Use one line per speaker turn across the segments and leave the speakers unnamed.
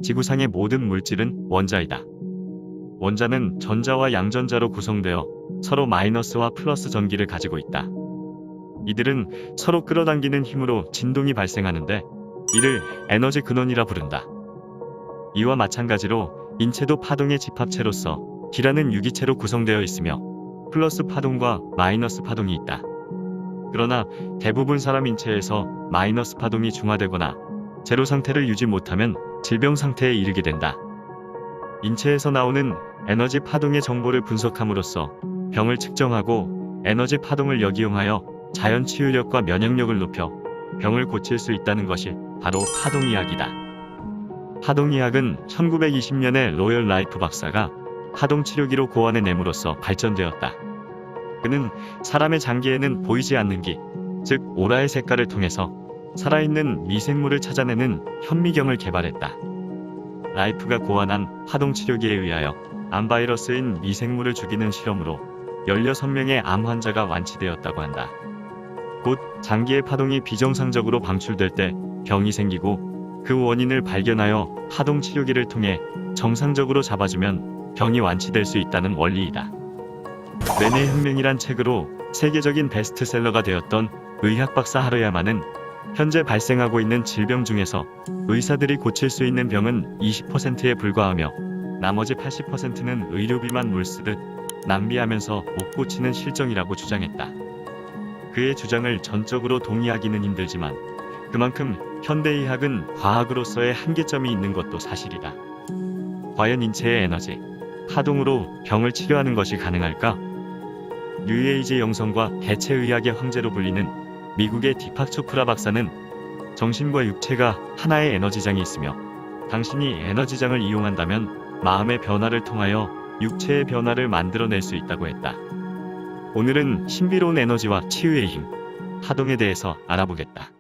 지구상의 모든 물질은 원자이다. 원자는 전자와 양전자로 구성되어 서로 마이너스와 플러스 전기를 가지고 있다. 이들은 서로 끌어당기는 힘으로 진동이 발생하는데 이를 에너지 근원이라 부른다. 이와 마찬가지로 인체도 파동의 집합체로서 기라는 유기체로 구성되어 있으며 플러스 파동과 마이너스 파동이 있다. 그러나 대부분 사람 인체에서 마이너스 파동이 중화되거나 제로 상태를 유지 못하면 질병 상태에 이르게 된다. 인체에서 나오는 에너지 파동의 정보를 분석함으로써 병을 측정하고 에너지 파동을 역이용하여 자연 치유력과 면역력을 높여 병을 고칠 수 있다는 것이 바로 파동의학이다. 파동의학은 1920년에 로열 라이프 박사가 파동치료기로 고안해 냄으로써 발전되었다. 그는 사람의 장기에는 보이지 않는 기, 즉 오라의 색깔을 통해서 살아있는 미생물을 찾아내는 현미경을 개발했다. 라이프가 고안한 파동치료기에 의하여 암바이러스인 미생물을 죽이는 실험으로 16명의 암 환자가 완치되었다고 한다. 곧 장기의 파동이 비정상적으로 방출될 때 병이 생기고 그 원인을 발견하여 파동치료기를 통해 정상적으로 잡아주면 병이 완치될 수 있다는 원리이다. 뇌의 혁명이란 책으로 세계적인 베스트셀러가 되었던 의학 박사 하르야마는 현재 발생하고 있는 질병 중에서 의사들이 고칠 수 있는 병은 20%에 불과하며 나머지 80%는 의료비만 물쓰듯 낭비하면서 못 고치는 실정이라고 주장했다. 그의 주장을 전적으로 동의하기는 힘들지만 그만큼 현대의학은 과학으로서의 한계점이 있는 것도 사실이다. 과연 인체의 에너지, 파동으로 병을 치료하는 것이 가능할까? 뉴에이지 영성과 대체의학의 황제로 불리는 미국의 디팍 초프라 박사는 정신과 육체가 하나의 에너지장이 있으며 당신이 에너지장을 이용한다면 마음의 변화를 통하여 육체의 변화를 만들어낼 수 있다고 했다. 오늘은 신비로운 에너지와 치유의 힘, 파동에 대해서 알아보겠다.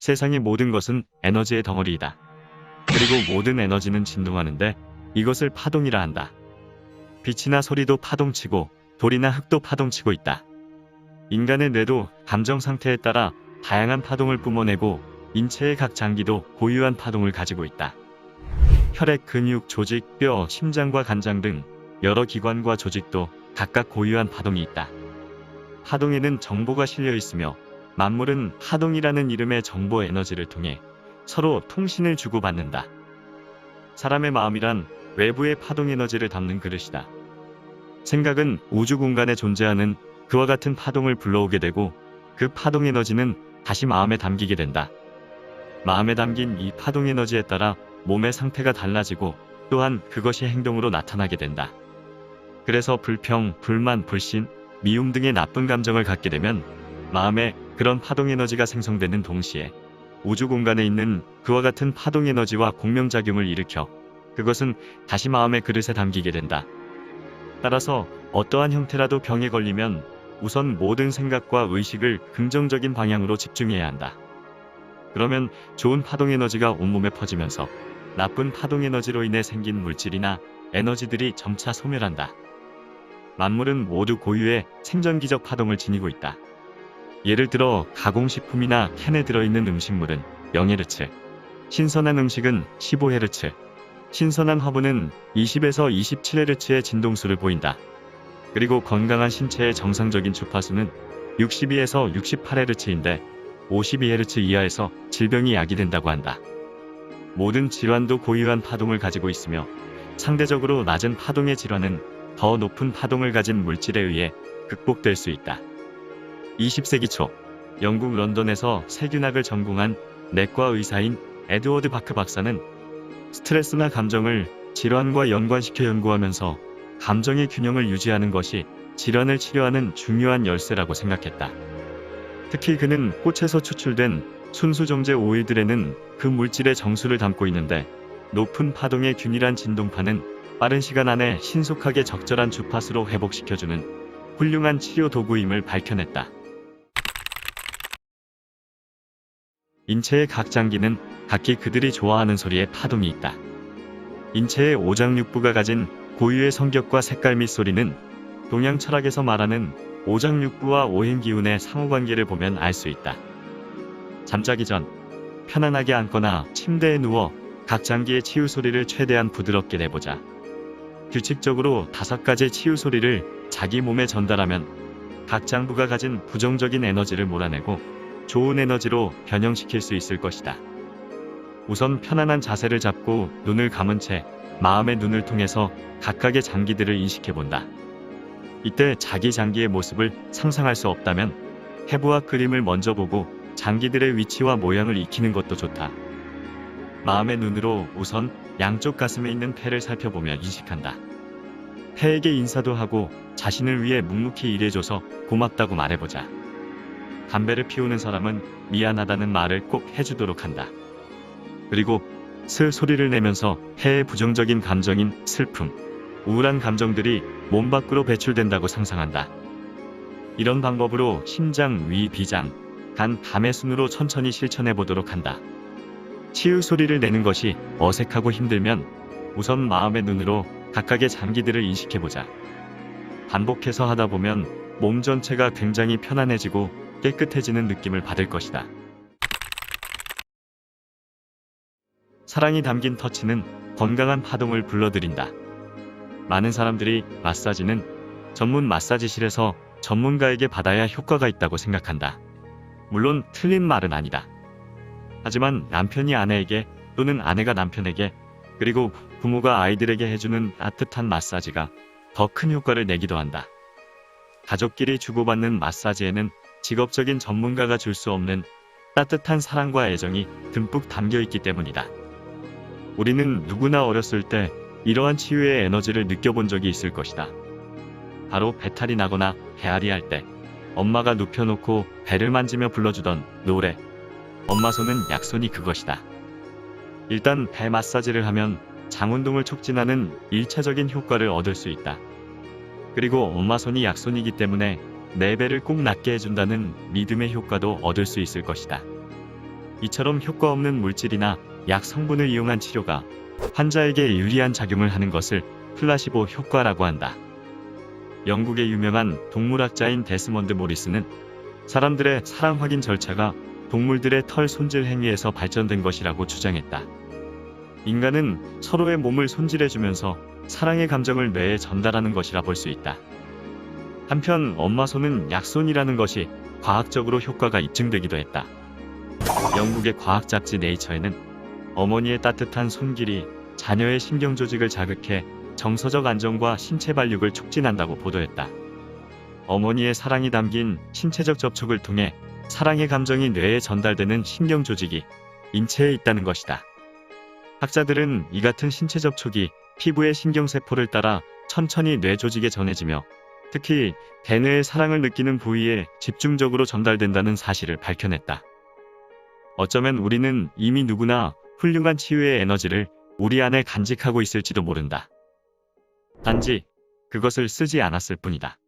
세상의 모든 것은 에너지의 덩어리이다. 그리고 모든 에너지는 진동하는데 이것을 파동이라 한다. 빛이나 소리도 파동치고 돌이나 흙도 파동치고 있다. 인간의 뇌도 감정 상태에 따라 다양한 파동을 뿜어내고 인체의 각 장기도 고유한 파동을 가지고 있다. 혈액, 근육, 조직, 뼈, 심장과 간장 등 여러 기관과 조직도 각각 고유한 파동이 있다. 파동에는 정보가 실려 있으며 만물은 파동이라는 이름의 정보 에너지를 통해 서로 통신을 주고받는다. 사람의 마음이란 외부의 파동 에너지를 담는 그릇이다. 생각은 우주 공간에 존재하는 그와 같은 파동을 불러오게 되고 그 파동 에너지는 다시 마음에 담기게 된다. 마음에 담긴 이 파동 에너지에 따라 몸의 상태가 달라지고 또한 그것이 행동으로 나타나게 된다. 그래서 불평, 불만, 불신, 미움 등의 나쁜 감정을 갖게 되면 마음에 그런 파동 에너지가 생성되는 동시에 우주 공간에 있는 그와 같은 파동 에너지와 공명작용을 일으켜 그것은 다시 마음의 그릇에 담기게 된다. 따라서 어떠한 형태라도 병에 걸리면 우선 모든 생각과 의식을 긍정적인 방향으로 집중해야 한다. 그러면 좋은 파동 에너지가 온몸에 퍼지면서 나쁜 파동 에너지로 인해 생긴 물질이나 에너지들이 점차 소멸한다. 만물은 모두 고유의 생전기적 파동을 지니고 있다. 예를 들어 가공식품이나 캔에 들어있는 음식물은 0Hz, 신선한 음식은 15Hz, 신선한 허브는 20에서 27Hz의 진동수를 보인다. 그리고 건강한 신체의 정상적인 주파수는 62에서 68Hz인데 52Hz 이하에서 질병이 야기된다고 한다. 모든 질환도 고유한 파동을 가지고 있으며 상대적으로 낮은 파동의 질환은 더 높은 파동을 가진 물질에 의해 극복될 수 있다. 20세기 초 영국 런던에서 세균학을 전공한 내과 의사인 에드워드 바크 박사는 스트레스나 감정을 질환과 연관시켜 연구하면서 감정의 균형을 유지하는 것이 질환을 치료하는 중요한 열쇠라고 생각했다. 특히 그는 꽃에서 추출된 순수정제 오일들에는 그 물질의 정수를 담고 있는데 높은 파동의 균일한 진동파는 빠른 시간 안에 신속하게 적절한 주파수로 회복시켜주는 훌륭한 치료 도구임을 밝혀냈다. 인체의 각 장기는 각기 그들이 좋아하는 소리에 파동이 있다. 인체의 오장육부가 가진 고유의 성격과 색깔 및 소리는 동양 철학에서 말하는 오장육부와 오행기운의 상호관계를 보면 알 수 있다. 잠자기 전 편안하게 앉거나 침대에 누워 각 장기의 치유 소리를 최대한 부드럽게 내보자. 규칙적으로 5가지 치유 소리를 자기 몸에 전달하면 각 장부가 가진 부정적인 에너지를 몰아내고 좋은 에너지로 변형시킬 수 있을 것이다. 우선 편안한 자세를 잡고 눈을 감은 채 마음의 눈을 통해서 각각의 장기들을 인식해본다. 이때 자기 장기의 모습을 상상할 수 없다면 해부와 그림을 먼저 보고 장기들의 위치와 모양을 익히는 것도 좋다. 마음의 눈으로 우선 양쪽 가슴에 있는 폐를 살펴보며 인식한다. 폐에게 인사도 하고 자신을 위해 묵묵히 일해줘서 고맙다고 말해보자. 담배를 피우는 사람은 미안하다는 말을 꼭 해주도록 한다. 그리고 스 소리를 내면서 폐의 부정적인 감정인 슬픔, 우울한 감정들이 몸 밖으로 배출된다고 상상한다. 이런 방법으로 심장, 위, 비장, 간, 담의 순으로 천천히 실천해 보도록 한다. 치유 소리를 내는 것이 어색하고 힘들면 우선 마음의 눈으로 각각의 장기들을 인식해보자. 반복해서 하다 보면 몸 전체가 굉장히 편안해지고 깨끗해지는 느낌을 받을 것이다. 사랑이 담긴 터치는 건강한 파동을 불러들인다. 많은 사람들이 마사지는 전문 마사지실에서 전문가에게 받아야 효과가 있다고 생각한다. 물론 틀린 말은 아니다. 하지만 남편이 아내에게 또는 아내가 남편에게 그리고 부모가 아이들에게 해주는 따뜻한 마사지가 더 큰 효과를 내기도 한다. 가족끼리 주고받는 마사지에는 직업적인 전문가가 줄 수 없는 따뜻한 사랑과 애정이 듬뿍 담겨 있기 때문이다. 우리는 누구나 어렸을 때 이러한 치유의 에너지를 느껴본 적이 있을 것이다. 바로 배탈이 나거나 배앓이 할 때 엄마가 눕혀놓고 배를 만지며 불러주던 노래, 엄마 손은 약손이 그것이다. 일단 배 마사지를 하면 장운동을 촉진하는 1차적인 효과를 얻을 수 있다. 그리고 엄마 손이 약손이기 때문에 내 배를 꼭 낫게 해준다는 믿음의 효과도 얻을 수 있을 것이다. 이처럼 효과 없는 물질이나 약 성분을 이용한 치료가 환자에게 유리한 작용을 하는 것을 플라시보 효과라고 한다. 영국의 유명한 동물학자인 데스먼드 모리스는 사람들의 사랑 확인 절차가 동물들의 털 손질 행위에서 발전된 것이라고 주장했다. 인간은 서로의 몸을 손질해주면서 사랑의 감정을 뇌에 전달하는 것이라 볼 수 있다. 한편 엄마 손은 약손이라는 것이 과학적으로 효과가 입증되기도 했다. 영국의 과학 잡지 네이처에는 어머니의 따뜻한 손길이 자녀의 신경 조직을 자극해 정서적 안정과 신체 발육을 촉진한다고 보도했다. 어머니의 사랑이 담긴 신체적 접촉을 통해 사랑의 감정이 뇌에 전달되는 신경 조직이 인체에 있다는 것이다. 학자들은 이 같은 신체 접촉이 피부의 신경세포를 따라 천천히 뇌 조직에 전해지며 특히 대뇌의 사랑을 느끼는 부위에 집중적으로 전달된다는 사실을 밝혀냈다. 어쩌면 우리는 이미 누구나 훌륭한 치유의 에너지를 우리 안에 간직하고 있을지도 모른다. 단지 그것을 쓰지 않았을 뿐이다.